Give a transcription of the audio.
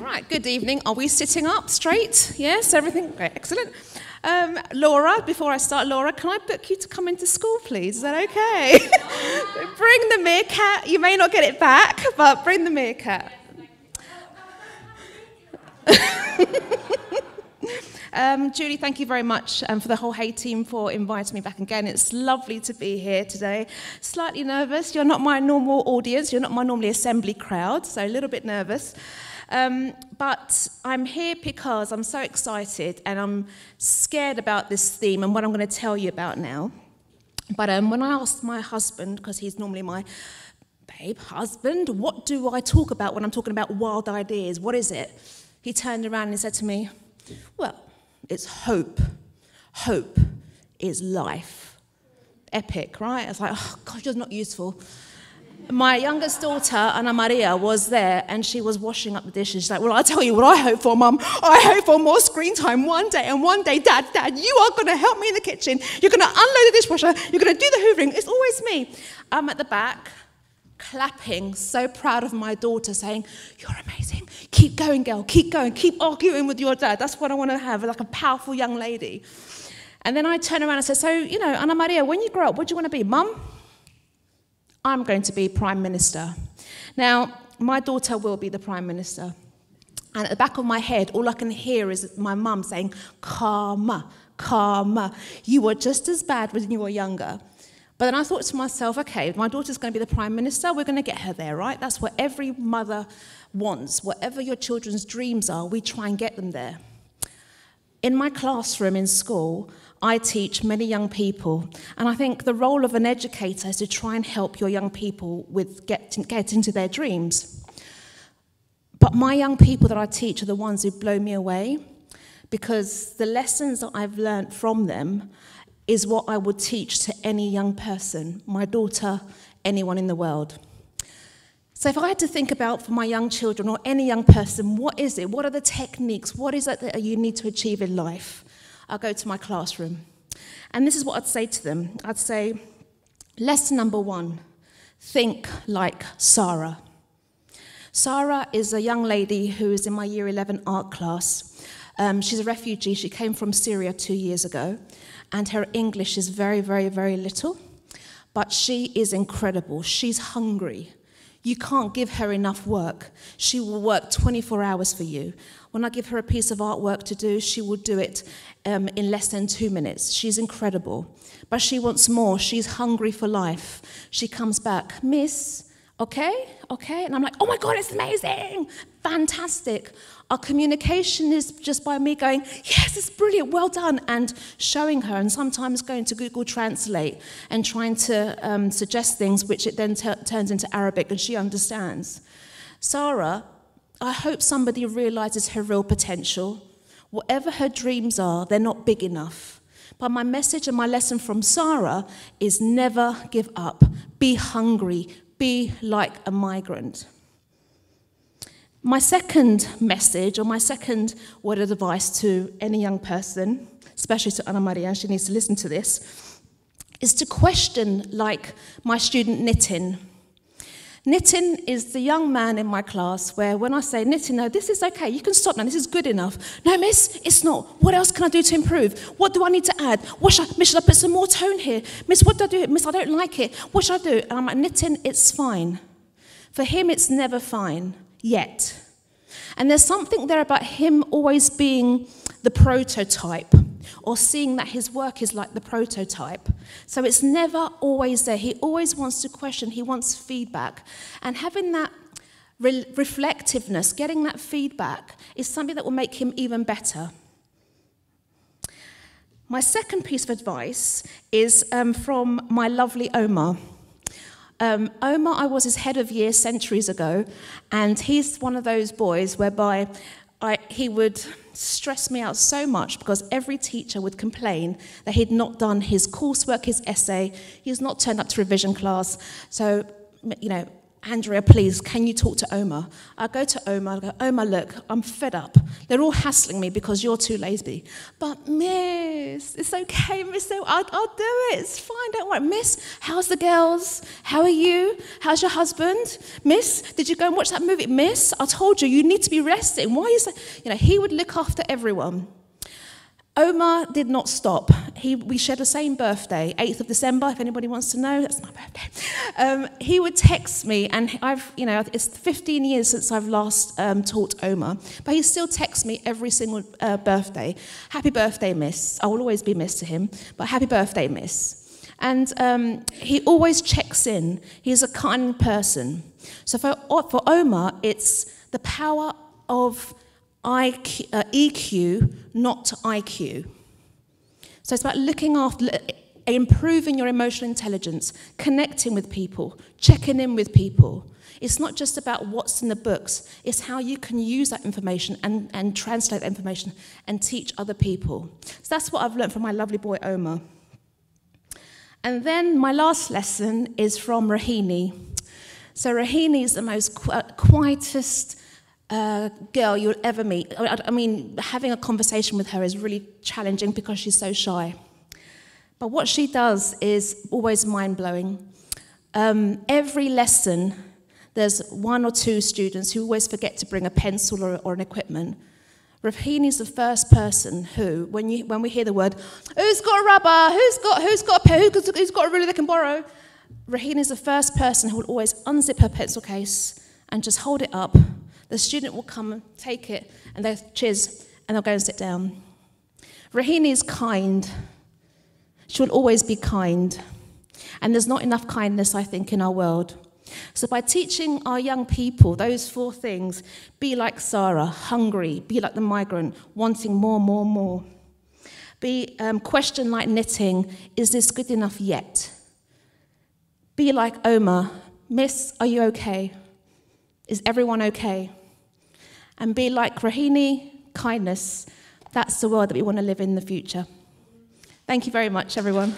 Right, good evening. Are we sitting up straight? Yes, everything? Great, excellent. Laura, before I start, Laura, can I book you to come into school, please? Is that okay? Bring the meerkat. You may not get it back, but bring the meerkat. Julie, thank you very much for the whole Hay team for inviting me back again. It's lovely to be here today. Slightly nervous. You're not my normal audience. You're not my normally assembly crowd, so a little bit nervous. But I'm here because I'm so excited and I'm scared about this theme and what I'm going to tell you about now. But when I asked my husband, because he's normally my husband, what do I talk about when I'm talking about wild ideas? What is it? He turned around and he said to me, well, it's hope. Hope is life. Epic, right? I was like, oh, gosh, you're not useful. My youngest daughter, Ana Maria, was there and she was washing up the dishes. She's like, well, I'll tell you what I hope for, Mum. I hope for more screen time one day. And one day, Dad, you are going to help me in the kitchen. You're going to unload the dishwasher. You're going to do the hoovering. It's always me. I'm at the back, clapping, so proud of my daughter, saying, you're amazing. Keep going, girl. Keep going. Keep arguing with your dad. That's what I want to have, like a powerful young lady. And then I turn around and say, so, you know, Ana Maria, when you grow up, what do you want to be? Mum? I'm going to be Prime Minister. Now, my daughter will be the Prime Minister. And at the back of my head, all I can hear is my mum saying, karma, karma. You were just as bad when you were younger. But then I thought to myself, okay, my daughter's going to be the Prime Minister. We're going to get her there, right? That's what every mother wants. Whatever your children's dreams are, we try and get them there. In my classroom in school, I teach many young people, and I think the role of an educator is to try and help your young people with get into their dreams. But my young people that I teach are the ones who blow me away, because the lessons that I've learnt from them is what I would teach to any young person, my daughter, anyone in the world. So if I had to think about for my young children or any young person, what is it? What are the techniques? What is it that you need to achieve in life? I'll go to my classroom. And this is what I'd say to them. I'd say, lesson number 1, think like Sarah. Sarah is a young lady who is in my Year 11 art class. She's a refugee. She came from Syria 2 years ago. And her English is very, very, very little. But she is incredible. She's hungry. You can't give her enough work. She will work 24 hours for you. When I give her a piece of artwork to do, she will do it in less than 2 minutes. She's incredible. But she wants more. She's hungry for life. She comes back, Miss, okay? And I'm like, oh my God, it's amazing. Fantastic. Our communication is just by me going, yes, it's brilliant, well done, and showing her, and sometimes going to Google Translate and trying to suggest things which it then turns into Arabic and she understands. Sarah, I hope somebody realizes her real potential. Whatever her dreams are, they're not big enough. But my message and my lesson from Sarah is never give up. Be hungry. Be like a migrant. My second message, or my second word of advice to any young person, especially to Ana Maria, and she needs to listen to this, is to question like my student Nitin. Nitin is the young man in my class where when I say, Nitin, no, this is okay, you can stop now, this is good enough. No, miss, it's not. What else can I do to improve? What do I need to add? Miss, should I put some more tone here? Miss, what do I do? Miss, I don't like it. What should I do? And I'm like, Nitin, it's fine. For him, it's never fine, yet. And there's something there about him always being the prototype, or seeing that his work is like the prototype. So it's never always there. He always wants to question. He wants feedback. And having that reflectiveness, getting that feedback, is something that will make him even better. My second piece of advice is from my lovely Omar. Omar, I was his head of year centuries ago, and he's one of those boys whereby he would stress me out so much because every teacher would complain that he'd not done his coursework, his essay, he's not turned up to revision class. So, you know, Andrea, please, can you talk to Omar? I go to Omar, I go, Omar, look, I'm fed up. They're all hassling me because you're too lazy. But miss, it's okay, miss, I'll do it, it's fine, don't worry. Miss, how's the girls? How are you? How's your husband? Miss, did you go and watch that movie? Miss, I told you, you need to be resting. Why is that? You know, he would look after everyone. Omar did not stop. We shared the same birthday, 8th of December, if anybody wants to know, that's my birthday. He would text me, and it's 15 years since I've last taught Omar, but he still texts me every single birthday. Happy birthday, miss. I will always be miss to him, but happy birthday, miss. And he always checks in. He's a kind person. So for Omar, it's the power of EQ, not IQ. So it's about looking after, improving your emotional intelligence, connecting with people, checking in with people. It's not just about what's in the books, it's how you can use that information and translate that information and teach other people. So that's what I've learned from my lovely boy Omar. And then my last lesson is from Rahini. So Rahini is the most quietest girl you'll ever meet. I mean, having a conversation with her is really challenging because she's so shy. But what she does is always mind-blowing. Every lesson, there's 1 or 2 students who always forget to bring a pencil or an equipment. Rahini's the first person who, when we hear the word, who's got a rubber, who's got a pen, who's got a ruler they can borrow, Rahini's the first person who will always unzip her pencil case and just hold it up. The student will come and take it, and they'll cheers, and they'll go and sit down. Rahini is kind. She will always be kind. And there's not enough kindness, I think, in our world. So by teaching our young people those 4 things, be like Sarah, hungry, be like the migrant, wanting more, more, more. Be question like knitting, is this good enough yet? Be like Omar, miss, are you okay? Is everyone okay? And be like Rahini, kindness. That's the world that we want to live in the future. Thank you very much, everyone.